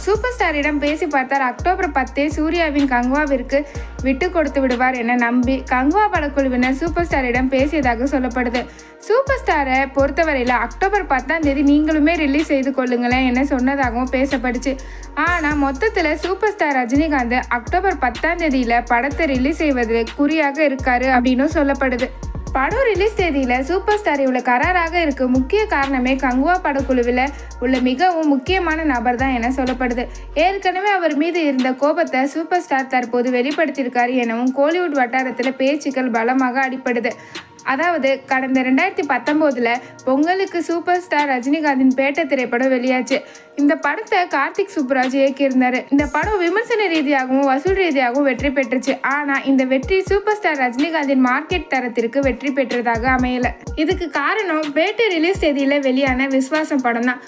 Super ஸ்டாரிடம் பேசி பார்த்தார். October 10 சூர்யாவின் கங்குவாவிற்கு விட்டு கொடுத்து விடுவார் என நம்பி கங்குவா படக்குழுவினர் சூப்பர் ஸ்டாரிடம் பேசியதாக சொல்லப்படுது. சூப்பர் ஸ்டாரை பொறுத்தவரையில் அக்டோபர் 10 நீங்களுமே ரிலீஸ் செய்து கொள்ளுங்களேன் என சொன்னதாகவும் பேசப்படுச்சு. ஆனால் மொத்தத்தில் சூப்பர் ஸ்டார் ரஜினிகாந்த் அக்டோபர் 10 படத்தை ரிலீஸ் செய்வதில் குறியாக இருக்காரு அப்படின்னு சொல்லப்படுது. படம் ரிலீஸ் தேதியில் சூப்பர் ஸ்டார் இவ்வளோ கராராக இருக்கு முக்கிய காரணமே கங்குவா படக்குழுவில் உள்ள மிகவும் முக்கியமான நபர் தான் என சொல்லப்படுது. ஏற்கனவே அவர் மீது இருந்த கோபத்தை சூப்பர் ஸ்டார் தற்போது வெளிப்படுத்தியிருக்காரு எனவும் கோலிவுட் வட்டாரத்தில் பேச்சுக்கள் பலமாக அடிப்படுது. அதாவது கடந்த 2019 பொங்கலுக்கு சூப்பர் ஸ்டார் ரஜினிகாந்தின் பேட்டை திரைப்படம் வெளியாச்சு. இந்த படத்தை கார்த்திக் சுப்புராஜ் இயக்கியிருந்தார். இந்த படம் விமர்சன ரீதியாகவும் வசூல் ரீதியாகவும் வெற்றி பெற்றுச்சு. ஆனால் இந்த வெற்றி சூப்பர் ஸ்டார் ரஜினிகாந்தின் மார்க்கெட் தரத்திற்கு வெற்றி பெற்றதாக அமையல. இதுக்கு காரணம் பேட்டை ரிலீஸ் தேதியில் வெளியான விஸ்வாசம் படம் தான்.